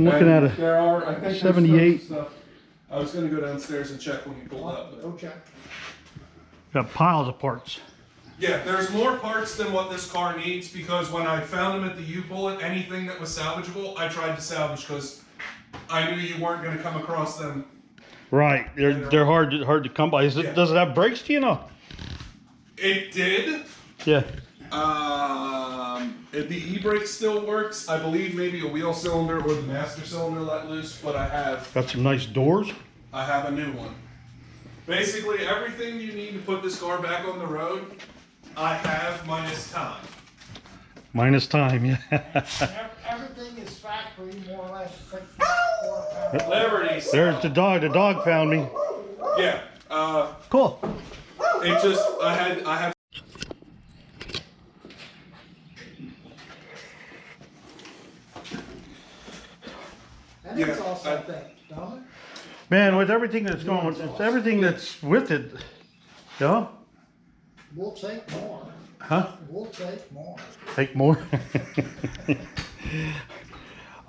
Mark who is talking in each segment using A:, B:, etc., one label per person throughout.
A: I'm looking at a
B: there are, I think
A: 78.
B: stuff. I was going to go downstairs and check when you pulled up. But...
C: Okay.
A: Got piles of parts.
B: Yeah, there's more parts than what this car needs because when I found them at the U-Bullet, anything that was salvageable, I tried to salvage because I knew you weren't going to come across them.
A: Right, they're hard to come by.
B: Yeah.
A: Does it have brakes? Do you know?
B: It did.
A: Yeah.
B: The e-brake still works. I believe maybe a wheel cylinder or the master cylinder let loose, but I have
A: Got some nice doors.
B: I have a new one. Basically, everything you need to put this car back on the road, I have minus time.
A: Minus time, yeah.
C: Everything is factory, more or less.
B: Liberty.
A: There's the dog. The dog found me.
B: Yeah.
A: Cool.
B: It just I have.
C: And it's also that, don't it?
A: Man, with everything that's going, it's everything that's with it. You know?
C: We'll take more.
A: Huh?
C: We'll take more.
A: Take more.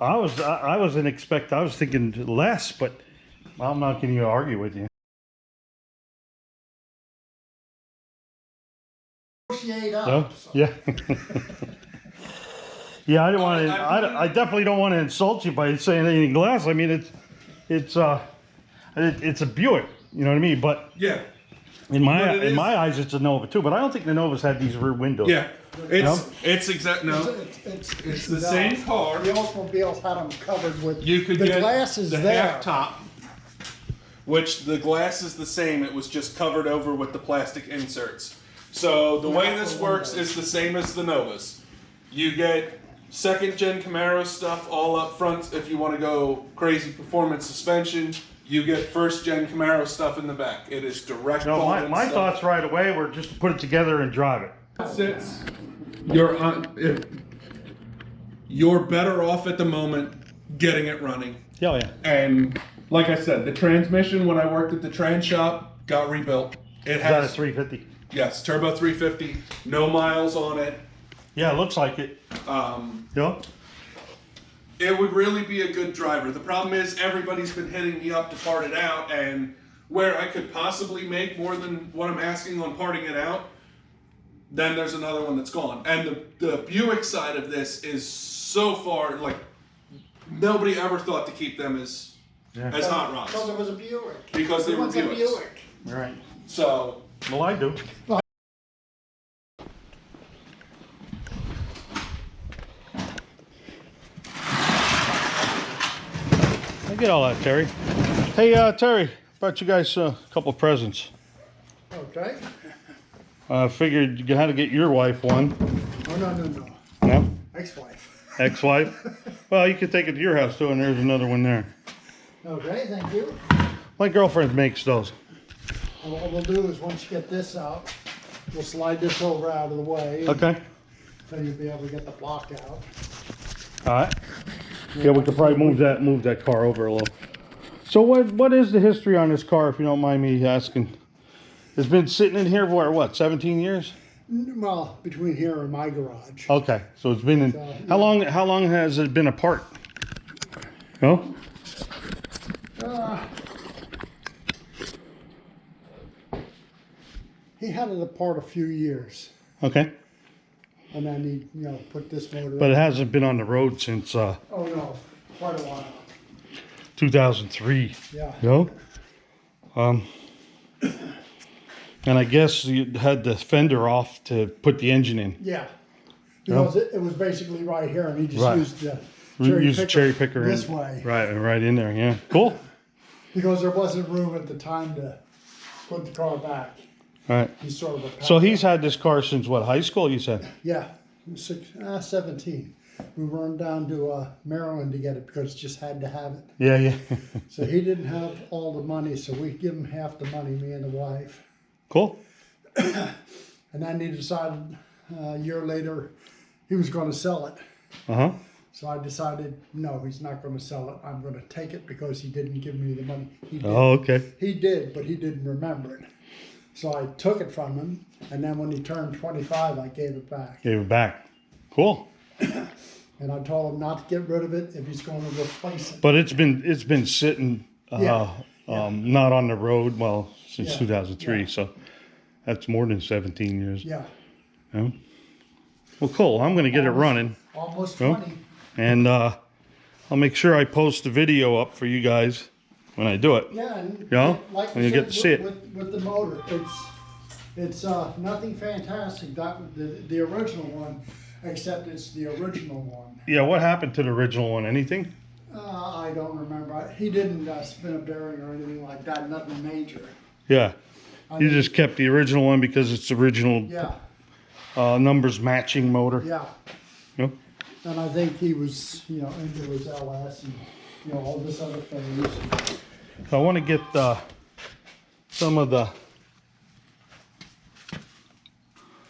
A: I was thinking less, but I'm not going to argue with you.
C: Negotiate up.
A: No?
C: So.
A: Yeah. Yeah, I don't want to. I definitely don't want to insult you by saying anything less. I mean, it's a Buick. You know what I mean? But
B: Yeah.
A: in my eyes, it's a Nova too. But I don't think the Novas had these rear windows.
B: Yeah. It's
C: It's
B: the same car.
C: The Oldsmobiles had them covered with
B: You could
C: the
B: get
C: glass is
B: the
C: there.
B: half top, which the glass is the same. It was just covered over with the plastic inserts. So the way this works is the same as the Novas. You get second gen Camaro stuff all up front if you want to go crazy performance suspension. You get first gen Camaro stuff in the back. It is direct.
A: No, my thoughts right away were just to put it together and drive it.
B: Sits. You're better off at the moment getting it running.
A: Oh yeah.
B: And like I said, the transmission when I worked at the trans shop got rebuilt. It
A: Is that a
B: has
A: 350?
B: yes, turbo 350, no miles on it.
A: Yeah, it looks like it. Yeah.
B: It would really be a good driver. The problem is everybody's been hitting me up to part it out, and where I could possibly make more than what I'm asking on parting it out, then there's another one that's gone. And the Buick side of this is so far, like, nobody ever thought to keep them as hot rods.
C: Because it was a Buick.
B: Because they were
C: It was a
B: Buicks.
C: Buick.
A: Right.
B: So,
A: Well, I do. I get all that, Terry. Hey, Terry, brought you guys a couple of presents.
C: Okay.
A: Figured you had to get your wife one.
C: Oh, no.
A: No?
C: Ex-wife.
A: Ex-wife? Well, you could take it to your house too, and there's another one there.
C: Okay, thank you.
A: My girlfriend makes those.
C: And what we'll do is once you get this out, we'll slide this over out of the way.
A: Okay.
C: So you'll be able to get the block out.
A: All right. Yeah, we could probably move that car over a little. So what is the history on this car, if you don't mind me asking? It's been sitting in here for what, 17 years?
C: Well, between here and my garage.
A: Okay, so it's been in. How long has it been apart? No.
C: He had it apart a few years,
A: Okay.
C: and then he, put this motor.
A: But it hasn't been on the road since
C: Oh no, quite a while.
A: 2003.
C: Yeah.
A: No. And I guess you had the fender off to put the engine in.
C: Yeah. Because it was basically right here, and he just used the
A: cherry picker
C: this
A: in,
C: way.
A: Right in there. Yeah. Cool.
C: Because there wasn't room at the time to put the car back.
A: All right.
C: He's sort of a
A: So he's had this car since what, high school, you said?
C: Yeah, 17. We run down to Maryland to get it because just had to have it.
A: Yeah.
C: So he didn't have all the money, so we give him half the money, me and the wife.
A: Cool.
C: And then he decided a year later he was going to sell it.
A: Uh-huh.
C: So I decided, no, he's not going to sell it. I'm going to take it because he didn't give me the money. He did.
A: Oh, okay.
C: He did, but he didn't remember it. So I took it from him, and then when he turned 25, I gave it back.
A: Gave it back. Cool.
C: And I told him not to get rid of it if he's going to replace it.
A: But it's been sitting,
C: Yeah.
A: not on the road, well, since
C: Yeah.
A: 2003.
C: Yeah.
A: So that's more than 17 years.
C: Yeah,
A: Yeah. Well, cool. I'm going to get it running,
C: almost
A: Oh.
C: 20.
A: and I'll make sure I post the video up for you guys when I do it.
C: Yeah, and
A: Yeah?
C: like
A: When
C: we
A: you get
C: said
A: to see it.
C: with the motor, it's nothing fantastic. That the original one, except it's the original one.
A: Yeah. What happened to the original one? Anything?
C: I don't remember. He didn't spin a bearing or anything like that. Nothing major.
A: Yeah.
C: I
A: You
C: mean,
A: just kept the original one because it's the original
C: yeah,
A: numbers matching motor.
C: yeah.
A: Yep.
C: And I think he was, into his LS and all this other things.
A: So I want to get some of the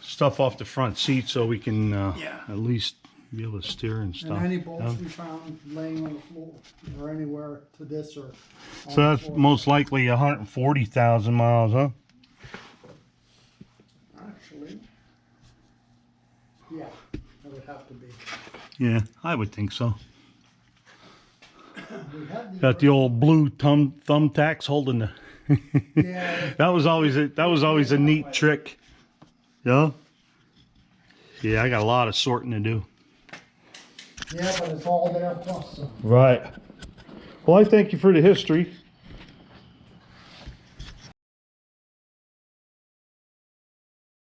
A: stuff off the front seat so we can at least be able to steer and stuff.
C: And any bolts
A: Yeah.
C: we found laying on the floor or anywhere to this or.
A: So that's most likely 140,000 miles, huh?
C: Actually, yeah, that would have to be.
A: Yeah, I would think so.
C: We had
A: Got the old blue thumbtacks holding the.
C: yeah,
A: That was always a neat trick. Yeah. Yeah, I got a lot of sorting to do.
C: yeah, but it's all there plus some.
A: Right. Well, I thank you for the history.